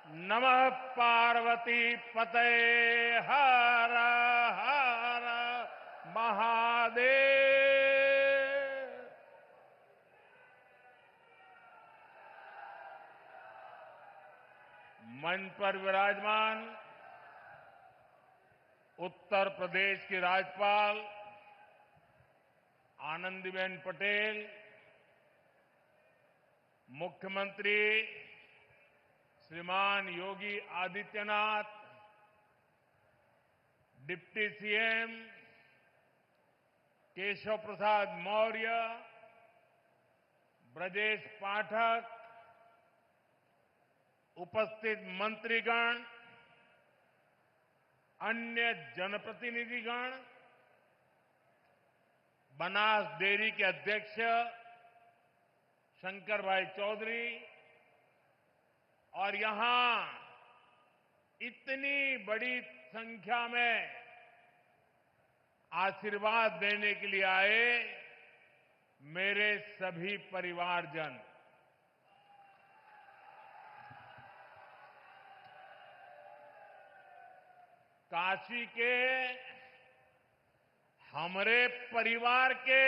नमः पार्वती पते हर हर महादेव। मंच पर विराजमान उत्तर प्रदेश की राज्यपाल आनंदीबेन पटेल, मुख्यमंत्री श्रीमान योगी आदित्यनाथ, डिप्टी सीएम केशव प्रसाद मौर्य, ब्रजेश पाठक, उपस्थित मंत्रीगण, अन्य जनप्रतिनिधिगण, बनास डेयरी के अध्यक्ष शंकर भाई चौधरी और यहां इतनी बड़ी संख्या में आशीर्वाद देने के लिए आए मेरे सभी परिवारजन, काशी के हमारे परिवार के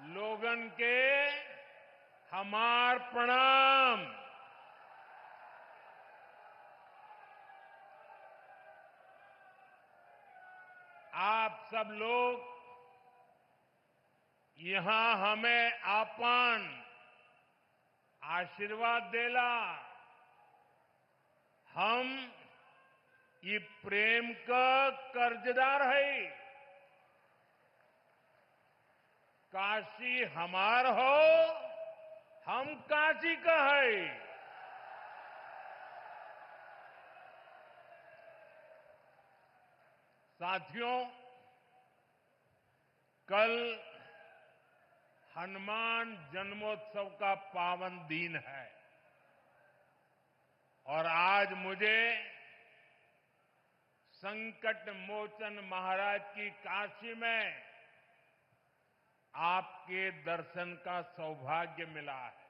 लोगन के हमार प्रणाम। आप सब लोग यहां हमें आपन आशीर्वाद देला, हम ये प्रेम का कर्जदार है। काशी हमार हो, हम काशी का है। साथियों, कल हनुमान जन्मोत्सव का पावन दिन है और आज मुझे संकट मोचन महाराज की काशी में आपके दर्शन का सौभाग्य मिला है।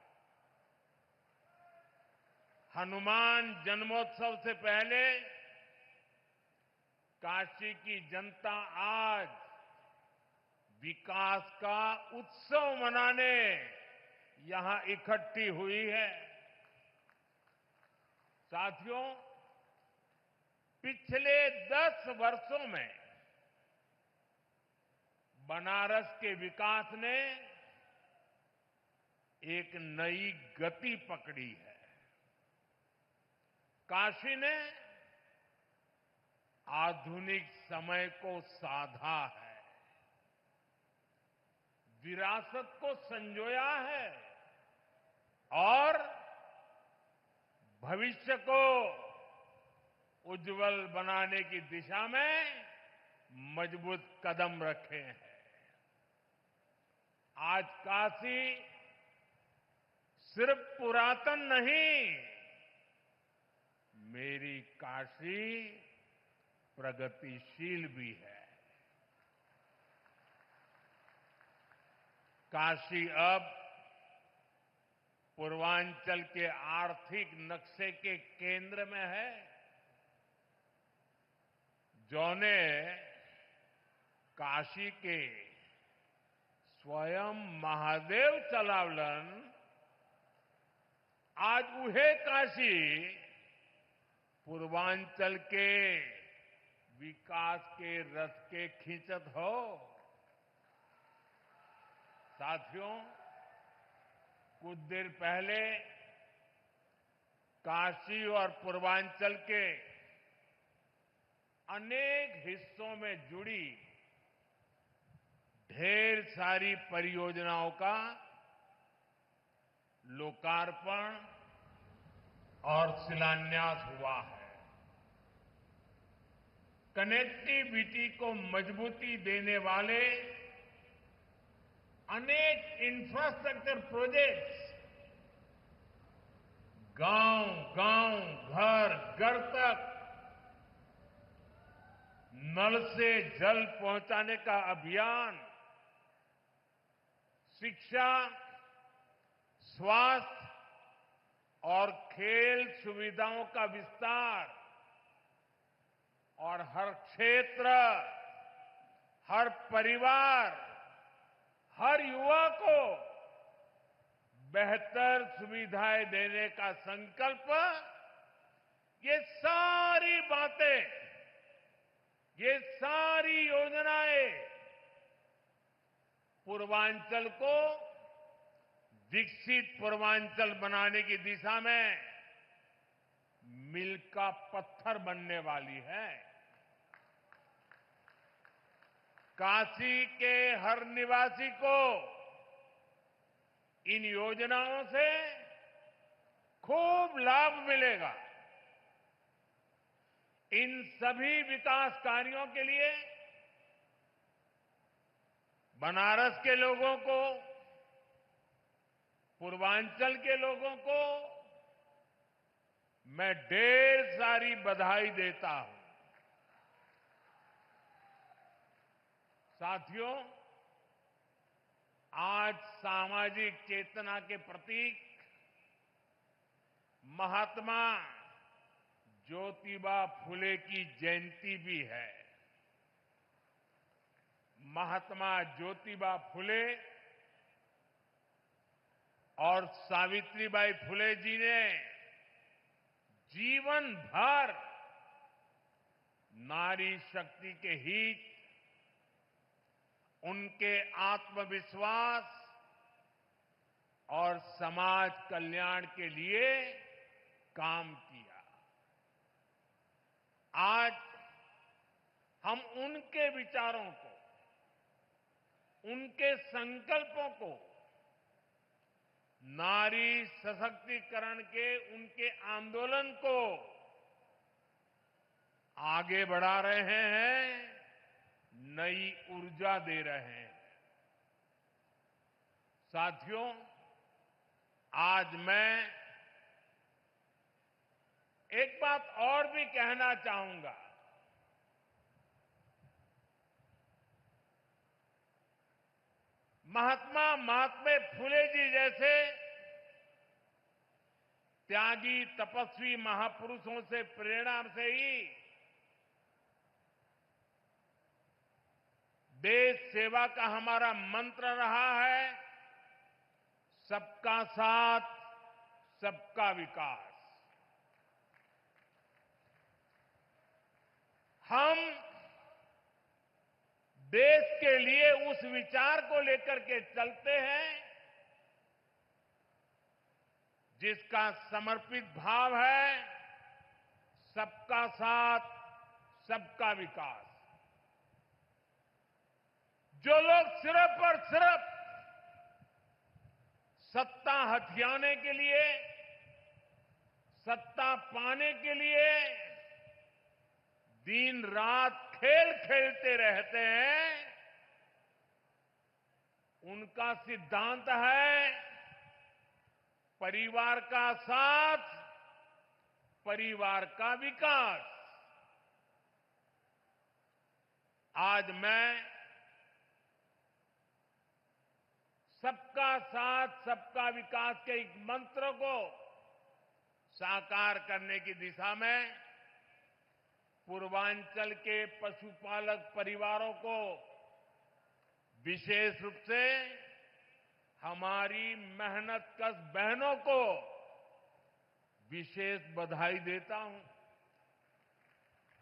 हनुमान जन्मोत्सव से पहले काशी की जनता आज विकास का उत्सव मनाने यहां इकट्ठी हुई है। साथियों, पिछले 10 वर्षों में बनारस के विकास ने एक नई गति पकड़ी है। काशी ने आधुनिक समय को साधा है, विरासत को संजोया है और भविष्य को उज्जवल बनाने की दिशा में मजबूत कदम रखे हैं। आज काशी सिर्फ पुरातन नहीं, मेरी काशी प्रगतिशील भी है। काशी अब पूर्वांचल के आर्थिक नक्शे के केंद्र में है। जौने काशी के स्वयं महादेव चलावलन, आज उहे काशी पूर्वांचल के विकास के रथ के खींचत हो। साथियों, कुछ देर पहले काशी और पूर्वांचल के अनेक हिस्सों में जुड़ी ढेर सारी परियोजनाओं का लोकार्पण और शिलान्यास हुआ है। कनेक्टिविटी को मजबूती देने वाले अनेक इंफ्रास्ट्रक्चर प्रोजेक्ट्स गांव-गांव, घर-घर तक नल से जल पहुंचाने का अभियान, शिक्षा, स्वास्थ्य और खेल सुविधाओं का विस्तार और हर क्षेत्र, हर परिवार, हर युवा को बेहतर सुविधाएं देने का संकल्प, ये सारी बातें, ये सारी योजनाएं पूर्वांचल को विकसित पूर्वांचल बनाने की दिशा में मील का पत्थर बनने वाली है। काशी के हर निवासी को इन योजनाओं से खूब लाभ मिलेगा। इन सभी विकास कार्यों के लिए बनारस के लोगों को, पूर्वांचल के लोगों को मैं ढेर सारी बधाई देता हूं। साथियों, आज सामाजिक चेतना के प्रतीक महात्मा ज्योतिबा फुले की जयंती भी है। महात्मा ज्योतिबा फुले और सावित्रीबाई फुले जी ने जीवन भर नारी शक्ति के हित, उनके आत्मविश्वास और समाज कल्याण के लिए काम किया। आज हम उनके विचारों को, उनके संकल्पों को, नारी सशक्तिकरण के उनके आंदोलन को आगे बढ़ा रहे हैं, नई ऊर्जा दे रहे हैं। साथियों, आज मैं एक बात और भी कहना चाहूंगा। महात्मा फुले जी जैसे त्यागी तपस्वी महापुरुषों से प्रेरणा से ही देश सेवा का हमारा मंत्र रहा है, सबका साथ, सबका विकास। हम देश के लिए उस विचार को लेकर के चलते हैं जिसका समर्पित भाव है सबका साथ, सबका विकास। जो लोग सिर्फ और सिर्फ सत्ता हथियाने के लिए, सत्ता पाने के लिए दिन रात खेल खेलते रहते हैं, उनका सिद्धांत है परिवार का साथ, परिवार का विकास। आज मैं सबका साथ, सबका विकास के एक मंत्र को साकार करने की दिशा में पूर्वांचल के पशुपालक परिवारों को, विशेष रूप से हमारी मेहनतकश बहनों को विशेष बधाई देता हूं।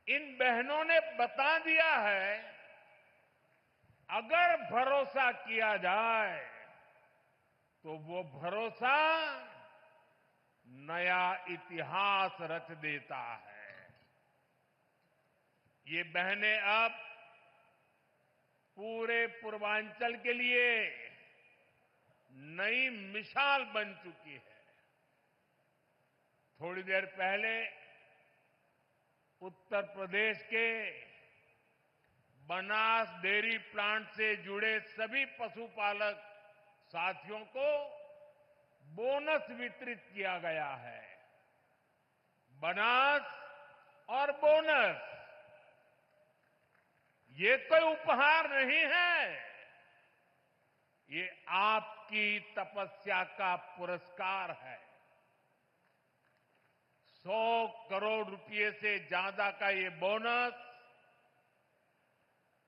इन बहनों ने बता दिया है, अगर भरोसा किया जाए तो वो भरोसा नया इतिहास रच देता है। ये बहनें अब पूरे पूर्वांचल के लिए नई मिसाल बन चुकी है। थोड़ी देर पहले उत्तर प्रदेश के बनास डेयरी प्लांट से जुड़े सभी पशुपालक साथियों को बोनस वितरित किया गया है। बनास और बोनस ये कोई उपहार नहीं है, ये आपकी तपस्या का पुरस्कार है। 100 करोड़ रुपए से ज्यादा का ये बोनस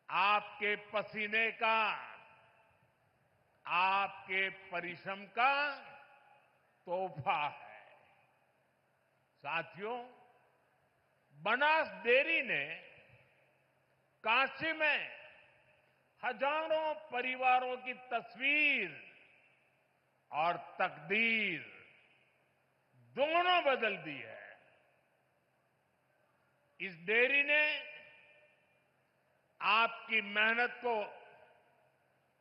आपके पसीने का, आपके परिश्रम का तोहफा है। साथियों, बनास डेयरी ने काशी में हजारों परिवारों की तस्वीर और तकदीर दोनों बदल दी है। इस डेयरी ने आपकी मेहनत को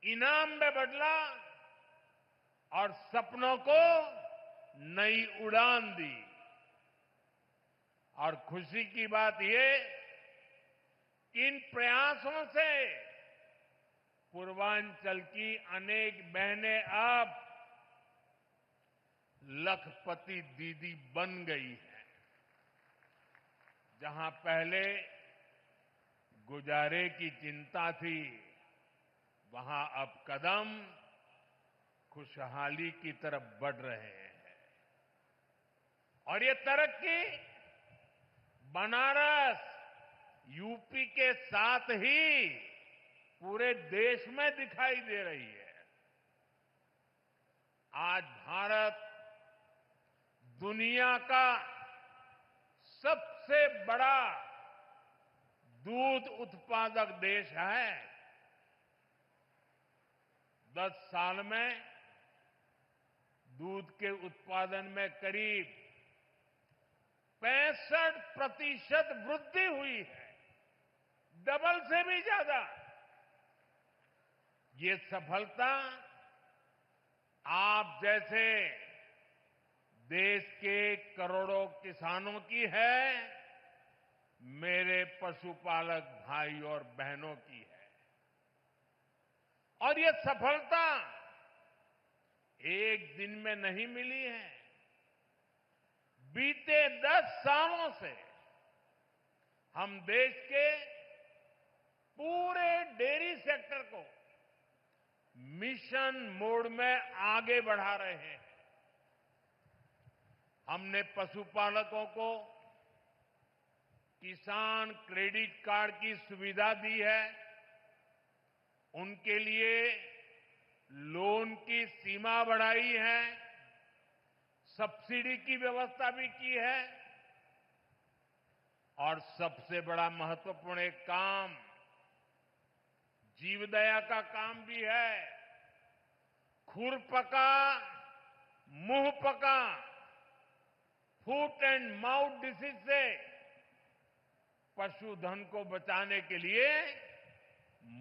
इनाम में बदला और सपनों को नई उड़ान दी। और खुशी की बात ये कि इन प्रयासों से पूर्वांचल की अनेक बहनें अब लखपति दीदी बन गई हैं। जहां पहले गुजारे की चिंता थी, वहां अब कदम खुशहाली की तरफ बढ़ रहे हैं। और ये तरक्की बनारस, यूपी के साथ ही पूरे देश में दिखाई दे रही है। आज भारत दुनिया का सबसे बड़ा दूध उत्पादक देश है। 10 साल में दूध के उत्पादन में करीब 65% वृद्धि हुई है, डबल से भी ज्यादा। ये सफलता आप जैसे देश के करोड़ों किसानों की है, मेरे पशुपालक भाई और बहनों की है। और ये सफलता एक दिन में नहीं मिली है। बीते 10 सालों से हम देश के पूरे डेयरी सेक्टर को मिशन मोड में आगे बढ़ा रहे हैं। हमने पशुपालकों को किसान क्रेडिट कार्ड की सुविधा दी है। उनके लिए लोन की सीमा बढ़ाई है, सब्सिडी की व्यवस्था भी की है। और सबसे बड़ा महत्वपूर्ण एक काम जीवदया का काम भी है। खुरपका, मुंहपका, फुट एंड माउथ डिसीज से पशुधन को बचाने के लिए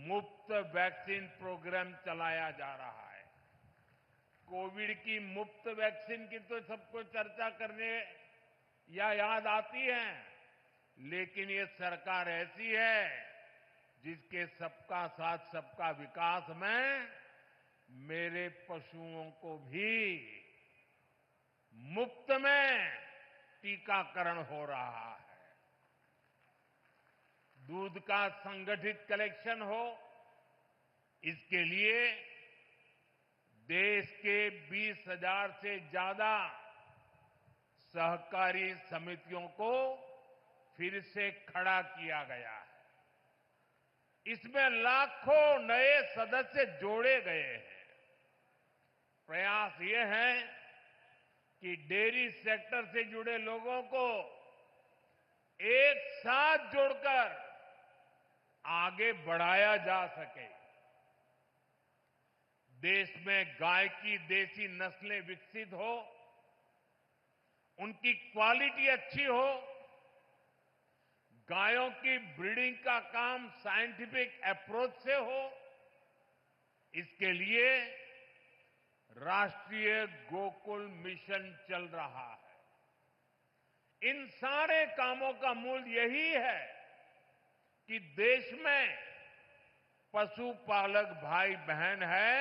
मुफ्त वैक्सीन प्रोग्राम चलाया जा रहा है। कोविड की मुफ्त वैक्सीन की तो सबको चर्चा करने या याद आती है, लेकिन ये सरकार ऐसी है जिसके सबका साथ सबका विकास में मेरे पशुओं को भी मुफ्त में टीकाकरण हो रहा है। दूध का संगठित कलेक्शन हो, इसके लिए देश के 20,000 से ज्यादा सहकारी समितियों को फिर से खड़ा किया गया है। इसमें लाखों नए सदस्य जोड़े गए हैं। प्रयास ये है कि डेयरी सेक्टर से जुड़े लोगों को एक साथ जोड़कर आगे बढ़ाया जा सके। देश में गाय की देसी नस्लें विकसित हो, उनकी क्वालिटी अच्छी हो, गायों की ब्रीडिंग का काम साइंटिफिक अप्रोच से हो, इसके लिए राष्ट्रीय गोकुल मिशन चल रहा है। इन सारे कामों का मूल यही है कि देश में पशुपालक भाई बहन है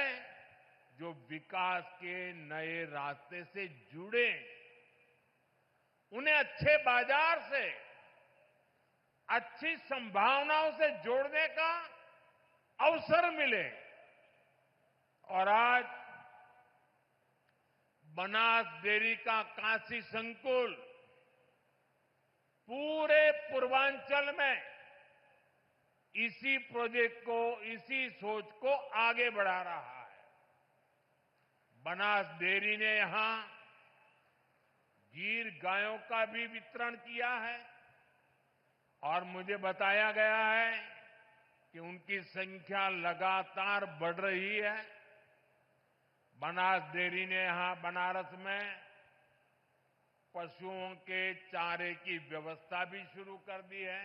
जो विकास के नए रास्ते से जुड़े, उन्हें अच्छे बाजार से, अच्छी संभावनाओं से जोड़ने का अवसर मिले। और आज बनास डेयरी का काशी संकुल पूरे पूर्वांचल में इसी प्रोजेक्ट को, इसी सोच को आगे बढ़ा रहा है। बनास डेयरी ने यहां गीर गायों का भी वितरण किया है और मुझे बताया गया है कि उनकी संख्या लगातार बढ़ रही है। बनास डेयरी ने यहां बनारस में पशुओं के चारे की व्यवस्था भी शुरू कर दी है।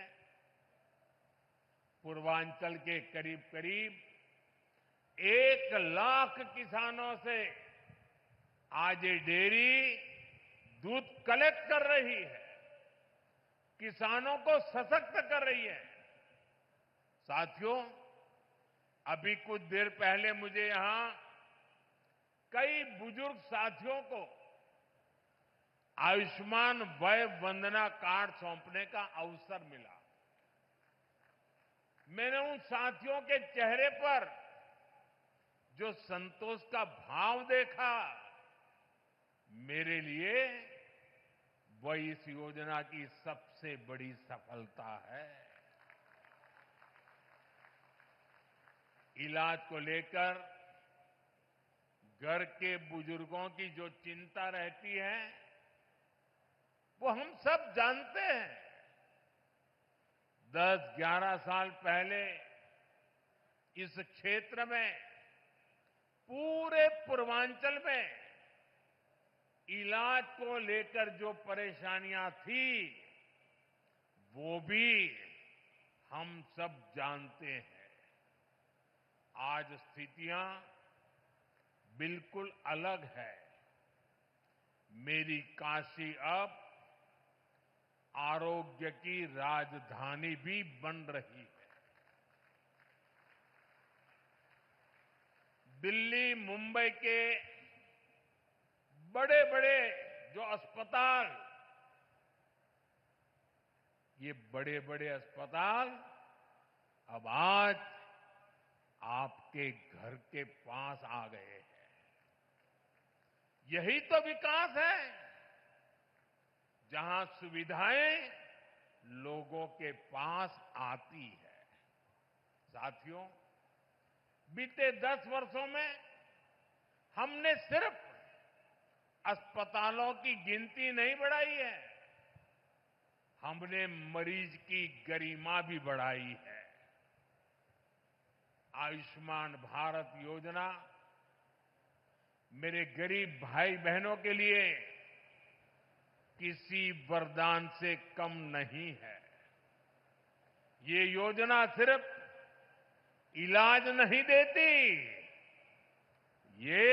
पूर्वांचल के करीब करीब 1 लाख किसानों से आज ये डेयरी दूध कलेक्ट कर रही है, किसानों को सशक्त कर रही है। साथियों, अभी कुछ देर पहले मुझे यहां कई बुजुर्ग साथियों को आयुष्मान वय वंदना कार्ड सौंपने का अवसर मिला। मैंने उन साथियों के चेहरे पर जो संतोष का भाव देखा, मेरे लिए वह इस योजना की सबसे बड़ी सफलता है। इलाज को लेकर घर के बुजुर्गों की जो चिंता रहती है, वो हम सब जानते हैं। 10-11 साल पहले इस क्षेत्र में, पूरे पूर्वांचल में इलाज को लेकर जो परेशानियां थी, वो भी हम सब जानते हैं। आज स्थितियां बिल्कुल अलग है। मेरी काशी अब आरोग्य की राजधानी भी बन रही है। दिल्ली, मुंबई के बड़े बड़े जो अस्पताल, ये बड़े बड़े अस्पताल अब आज आपके घर के पास आ गए हैं। यही तो विकास है, जहां सुविधाएं लोगों के पास आती है। साथियों, बीते 10 वर्षों में हमने सिर्फ अस्पतालों की गिनती नहीं बढ़ाई है, हमने मरीज की गरिमा भी बढ़ाई है। आयुष्मान भारत योजना मेरे गरीब भाई बहनों के लिए किसी वरदान से कम नहीं है। ये योजना सिर्फ इलाज नहीं देती, ये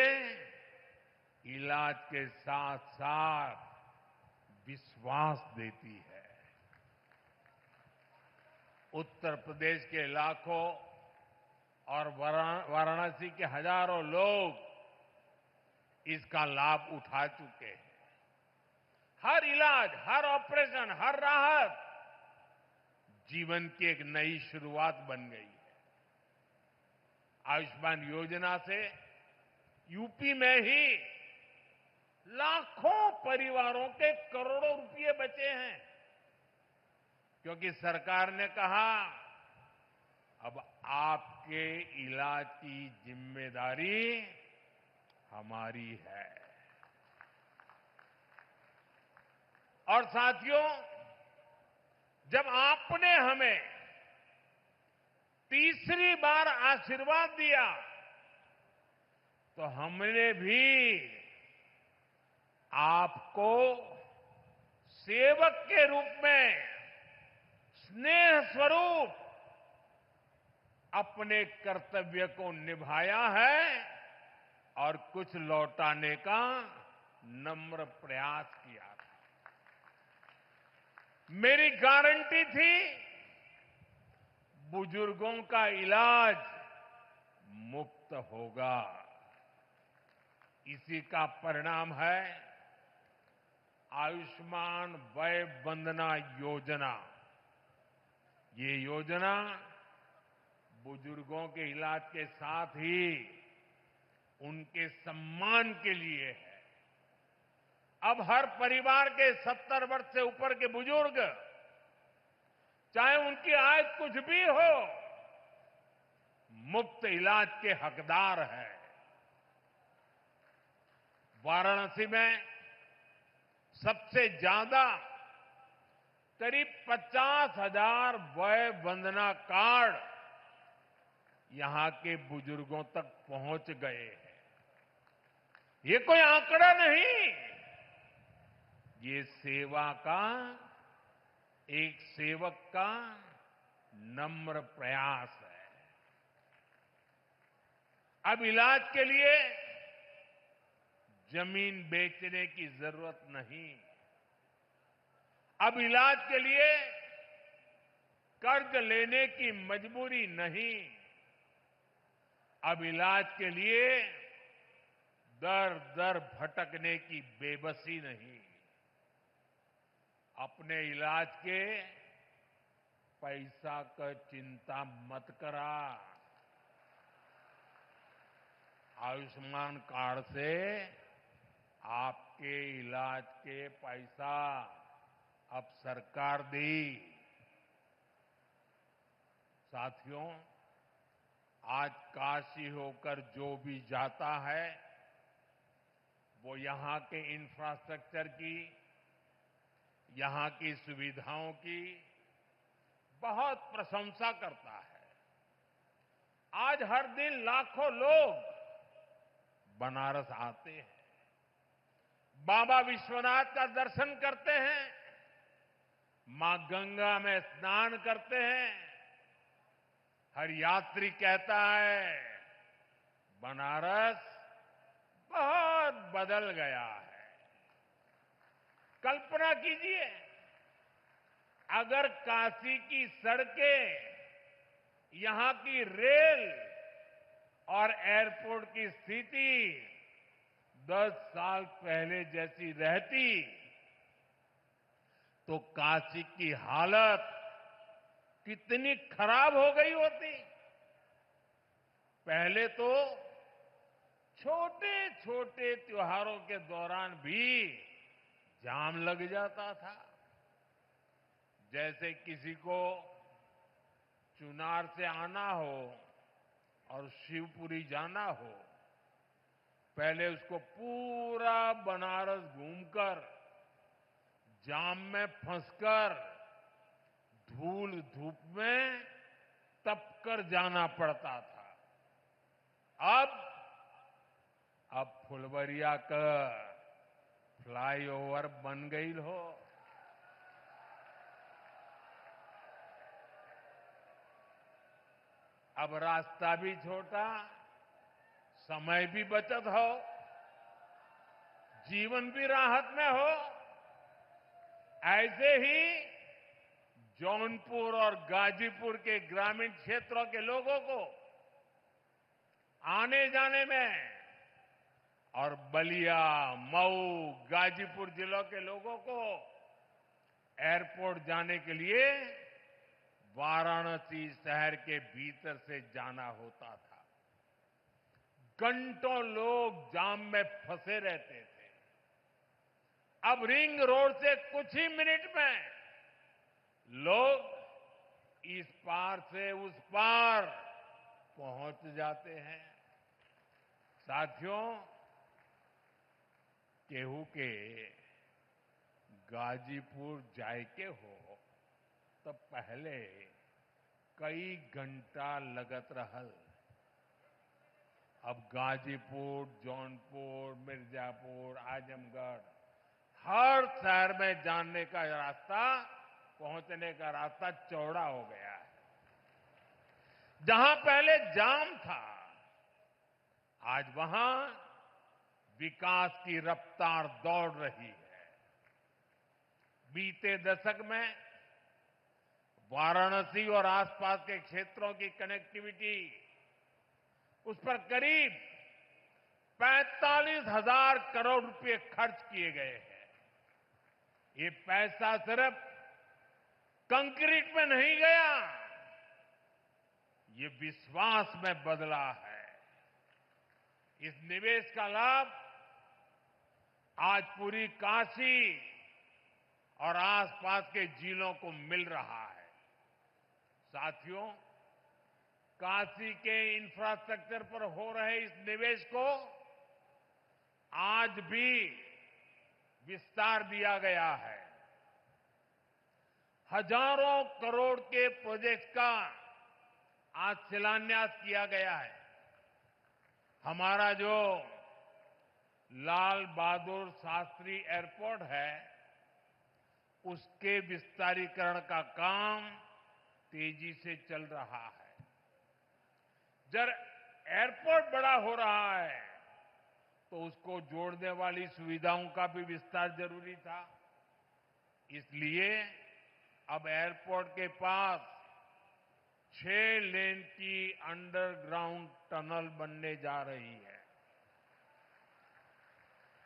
इलाज के साथ साथ विश्वास देती है। उत्तर प्रदेश के लाखों और वाराणसी के हजारों लोग इसका लाभ उठा चुके हैं। हर इलाज, हर ऑपरेशन, हर राहत जीवन की एक नई शुरुआत बन गई है। आयुष्मान योजना से यूपी में ही लाखों परिवारों के करोड़ों रुपए बचे हैं, क्योंकि सरकार ने कहा अब आपके इलाज की जिम्मेदारी हमारी है। और साथियों, जब आपने हमें तीसरी बार आशीर्वाद दिया, तो हमने भी आपको सेवक के रूप में, स्नेह स्वरूप अपने कर्तव्य को निभाया है और कुछ लौटाने का नम्र प्रयास किया था। मेरी गारंटी थी, बुजुर्गों का इलाज मुफ्त होगा। इसी का परिणाम है आयुष्मान वय वंदना योजना। ये योजना बुजुर्गों के इलाज के साथ ही उनके सम्मान के लिए है। अब हर परिवार के 70 वर्ष से ऊपर के बुजुर्ग चाहे उनकी आय कुछ भी हो, मुफ्त इलाज के हकदार हैं। वाराणसी में सबसे ज्यादा करीब 50,000 वय वंदना कार्ड यहां के बुजुर्गों तक पहुंच गए हैं। ये कोई आंकड़ा नहीं, ये सेवा का, एक सेवक का नम्र प्रयास है। अब इलाज के लिए जमीन बेचने की जरूरत नहीं। अब इलाज के लिए कर्ज लेने की मजबूरी नहीं। अब इलाज के लिए दर दर भटकने की बेबसी नहीं। अपने इलाज के पैसा का चिंता मत करा। आयुष्मान कार्ड से आपके इलाज के पैसा अब सरकार दी। साथियों, आज काशी होकर जो भी जाता है वो यहां के इंफ्रास्ट्रक्चर की, यहां की सुविधाओं की बहुत प्रशंसा करता है। आज हर दिन लाखों लोग बनारस आते हैं, बाबा विश्वनाथ का दर्शन करते हैं, मां गंगा में स्नान करते हैं। हर यात्री कहता है बनारस बहुत बदल गया है। कल्पना कीजिए, अगर काशी की सड़कें, यहां की रेल और एयरपोर्ट की स्थिति 10 साल पहले जैसी रहती तो काशी की हालत कितनी खराब हो गई होती। पहले तो छोटे छोटे त्योहारों के दौरान भी जाम लग जाता था। जैसे किसी को चुनार से आना हो और शिवपुरी जाना हो, पहले उसको पूरा बनारस घूमकर, जाम में फंसकर, धूल धूप में तपकर जाना पड़ता था। अब फुलवरिया का फ्लाईओवर बन गई हो। अब रास्ता भी छोटा, समय भी बचत हो, जीवन भी राहत में हो। ऐसे ही जौनपुर और गाजीपुर के ग्रामीण क्षेत्रों के लोगों को आने जाने में, और बलिया, मऊ, गाजीपुर जिलों के लोगों को एयरपोर्ट जाने के लिए वाराणसी शहर के भीतर से जाना होता था। घंटों लोग जाम में फंसे रहते थे। अब रिंग रोड से कुछ ही मिनट में लोग इस पार से उस पार पहुंच जाते हैं। साथियों, केहू के गाजीपुर जायके हो तो पहले कई घंटा लगत रहल। अब गाजीपुर, जौनपुर, मिर्जापुर, आजमगढ़, हर शहर में जाने का रास्ता, पहुंचने का रास्ता चौड़ा हो गया है। जहां पहले जाम था, आज वहां विकास की रफ्तार दौड़ रही है। बीते दशक में वाराणसी और आसपास के क्षेत्रों की कनेक्टिविटी, उस पर करीब 45,000 करोड़ रुपए खर्च किए गए हैं। ये पैसा सिर्फ कंक्रीट में नहीं गया, ये विश्वास में बदला है। इस निवेश का लाभ आज पूरी काशी और आसपास के जिलों को मिल रहा है। साथियों, काशी के इंफ्रास्ट्रक्चर पर हो रहे इस निवेश को आज भी विस्तार दिया गया है। हजारों करोड़ के प्रोजेक्ट का आज शिलान्यास किया गया है। हमारा जो लाल बहादुर शास्त्री एयरपोर्ट है, उसके विस्तारीकरण का काम तेजी से चल रहा है। जब एयरपोर्ट बड़ा हो रहा है तो उसको जोड़ने वाली सुविधाओं का भी विस्तार जरूरी था। इसलिए अब एयरपोर्ट के पास 6 लेन की अंडरग्राउंड टनल बनने जा रही है।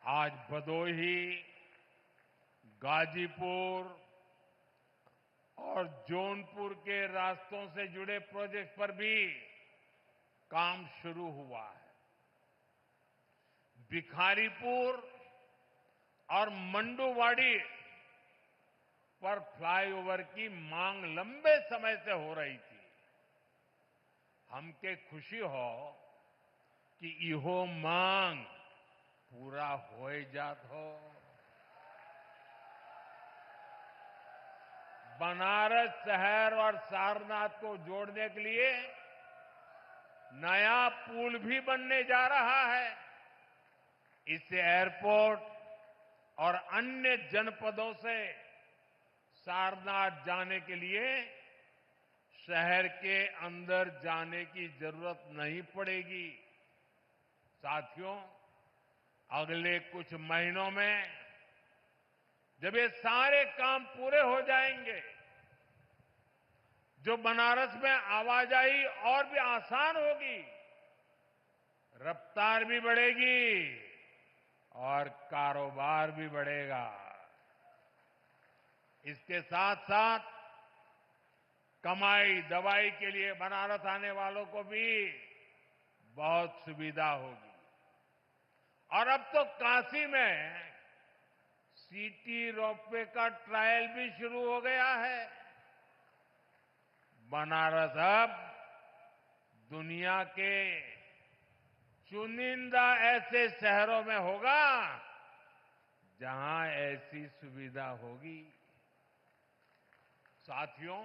आज भदोही, गाजीपुर और जौनपुर के रास्तों से जुड़े प्रोजेक्ट पर भी काम शुरू हुआ है। भिखारीपुर और मंडुवाड़ी पर फ्लाईओवर की मांग लंबे समय से हो रही थी। हमके खुशी हो कि इहो मांग पूरा हो जात हो। बनारस शहर और सारनाथ को जोड़ने के लिए नया पुल भी बनने जा रहा है। इससे एयरपोर्ट और अन्य जनपदों से सारनाथ जाने के लिए शहर के अंदर जाने की जरूरत नहीं पड़ेगी। साथियों, अगले कुछ महीनों में जब ये सारे काम पूरे हो जाएंगे, जो बनारस में आवाजाही और भी आसान होगी, रफ्तार भी बढ़ेगी और कारोबार भी बढ़ेगा। इसके साथ साथ कमाई दवाई के लिए बनारस आने वालों को भी बहुत सुविधा होगी। और अब तो काशी में सिटी रोपवे का ट्रायल भी शुरू हो गया है। बनारस अब दुनिया के चुनिंदा ऐसे शहरों में होगा जहां ऐसी सुविधा होगी। साथियों,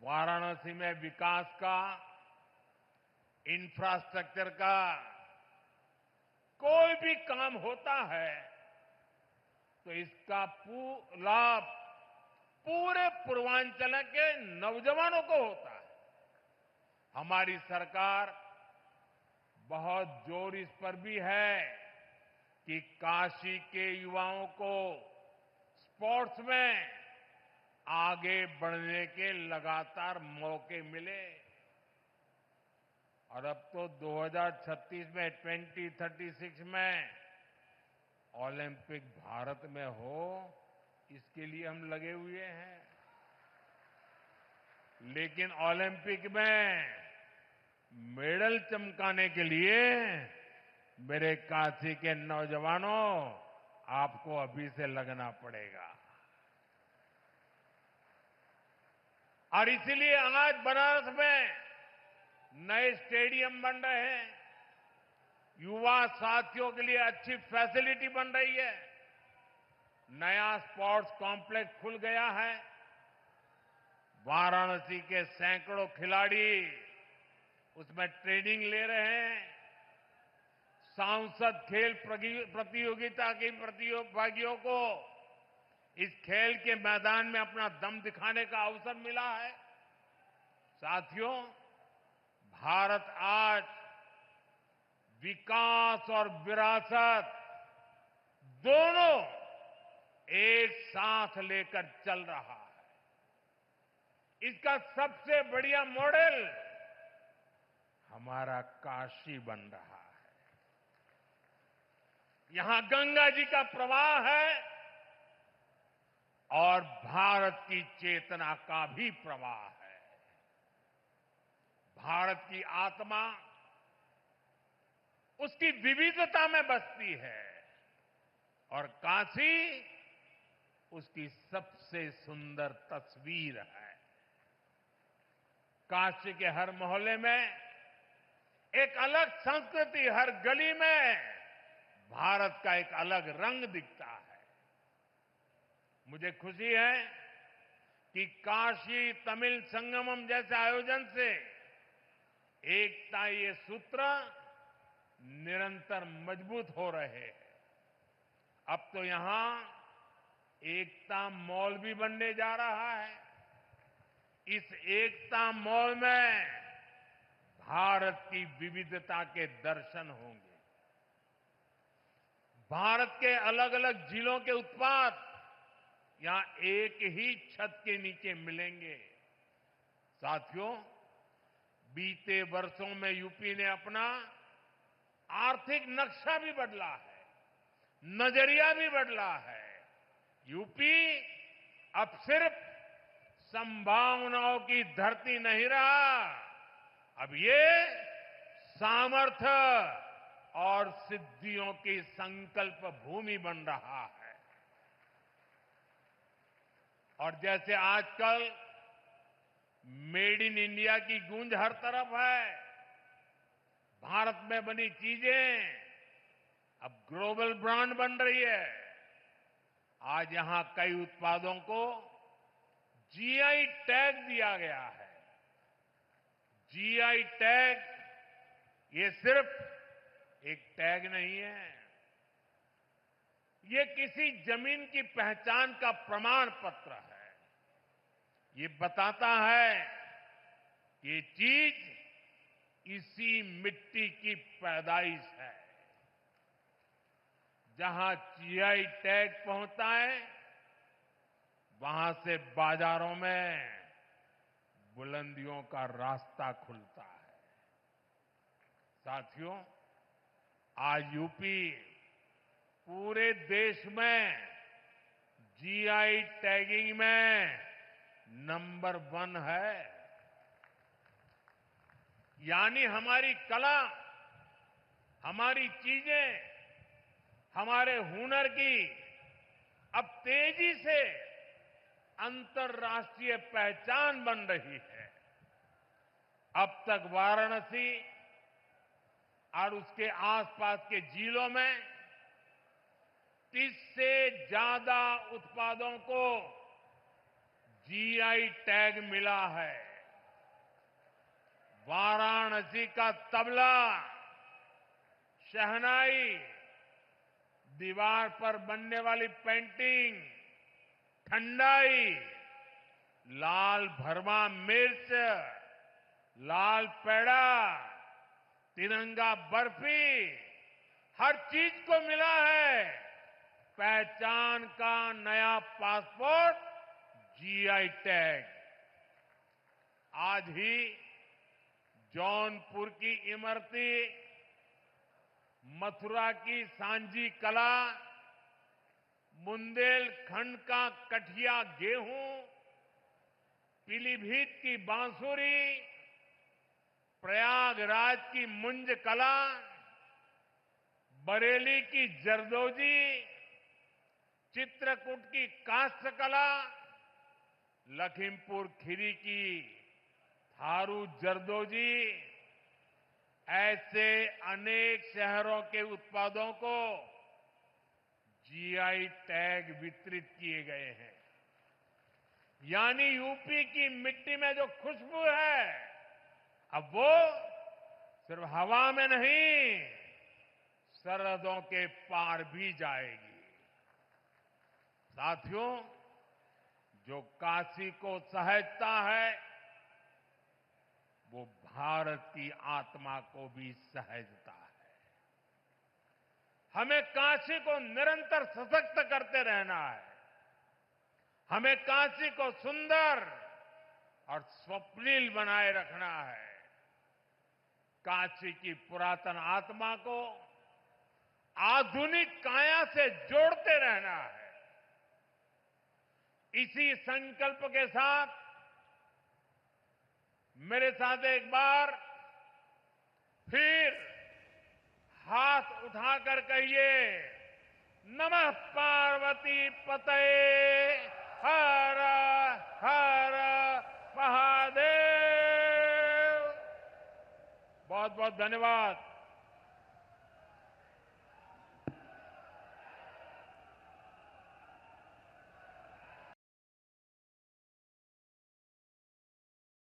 वाराणसी में विकास का, इंफ्रास्ट्रक्चर का कोई भी काम होता है तो इसका लाभ पूरे पूर्वांचल के नौजवानों को होता है। हमारी सरकार बहुत जोर इस पर भी है कि काशी के युवाओं को स्पोर्ट्स में आगे बढ़ने के लगातार मौके मिले। और अब तो 2036 में 2036 में ओलंपिक भारत में हो, इसके लिए हम लगे हुए हैं। लेकिन ओलंपिक में मेडल चमकाने के लिए मेरे काशी के नौजवानों, आपको अभी से लगना पड़ेगा। और इसीलिए आज बनारस में नए स्टेडियम बन रहे हैं, युवा साथियों के लिए अच्छी फैसिलिटी बन रही है, नया स्पोर्ट्स कॉम्प्लेक्स खुल गया है। वाराणसी के सैकड़ों खिलाड़ी उसमें ट्रेनिंग ले रहे हैं। सांसद खेल प्रतियोगिता के प्रतिभागियों को इस खेल के मैदान में अपना दम दिखाने का अवसर मिला है। साथियों, भारत आज विकास और विरासत दोनों एक साथ लेकर चल रहा है। इसका सबसे बढ़िया मॉडल हमारा काशी बन रहा है। यहां गंगा जी का प्रवाह है और भारत की चेतना का भी प्रवाह है। भारत की आत्मा उसकी विविधता में बसती है और काशी उसकी सबसे सुंदर तस्वीर है। काशी के हर मोहल्ले में एक अलग संस्कृति, हर गली में भारत का एक अलग रंग दिखता है। मुझे खुशी है कि काशी तमिल संगमम जैसे आयोजन से एकता ये सूत्र निरंतर मजबूत हो रहे हैं। अब तो यहां एकता मॉल भी बनने जा रहा है। इस एकता मॉल में भारत की विविधता के दर्शन होंगे। भारत के अलग अलग जिलों के उत्पाद यहां एक ही छत के नीचे मिलेंगे। साथियों, बीते वर्षों में यूपी ने अपना आर्थिक नक्शा भी बदला है, नजरिया भी बदला है। यूपी अब सिर्फ संभावनाओं की धरती नहीं रहा, अब ये सामर्थ्य और सिद्धियों की संकल्प भूमि बन रहा है। और जैसे आजकल मेड इन इंडिया की गूंज हर तरफ है, भारत में बनी चीजें अब ग्लोबल ब्रांड बन रही है। आज यहां कई उत्पादों को जीआई टैग दिया गया है। जीआई टैग ये सिर्फ एक टैग नहीं है, ये किसी जमीन की पहचान का प्रमाण पत्र है। ये बताता है कि ये चीज इसी मिट्टी की पैदाइश है। जहां जीआई टैग पहुंचता है, वहां से बाजारों में बुलंदियों का रास्ता खुलता है। साथियों, आज यूपी पूरे देश में जीआई टैगिंग में नंबर 1 है। यानी हमारी कला, हमारी चीजें, हमारे हुनर की अब तेजी से अंतर्राष्ट्रीय पहचान बन रही है। अब तक वाराणसी और उसके आसपास के जिलों में 30 से ज्यादा उत्पादों को जीआई टैग मिला है। वाराणसी का तबला, शहनाई, दीवार पर बनने वाली पेंटिंग, ठंडाई, लाल भरमा मिर्च, लाल पेड़ा, तिरंगा बर्फी, हर चीज को मिला है पहचान का नया पासपोर्ट, जीआई टैग। आज ही जौनपुर की इमरती, मथुरा की सांझी कला, बुंदेलखंड का कठिया गेहूं, पीलीभीत की बांसुरी, प्रयागराज की मुंज कला, बरेली की जरदोजी, चित्रकूट की काष्ठ कला, लखीमपुर खीरी की थारू जरदोजी, ऐसे अनेक शहरों के उत्पादों को जीआई टैग वितरित किए गए हैं। यानी यूपी की मिट्टी में जो खुशबू है, अब वो सिर्फ हवा में नहीं, सरहदों के पार भी जाएगी। साथियों, जो काशी को सहेजता है, वो भारत की आत्मा को भी सहेजता है। हमें काशी को निरंतर सशक्त करते रहना है। हमें काशी को सुंदर और स्वप्निल बनाए रखना है। काशी की पुरातन आत्मा को आधुनिक काया से जोड़ते रहना है। इसी संकल्प के साथ मेरे साथ एक बार फिर हाथ उठाकर कहिए, नमः पार्वती पतये हर हर महादेव। बहुत बहुत धन्यवाद।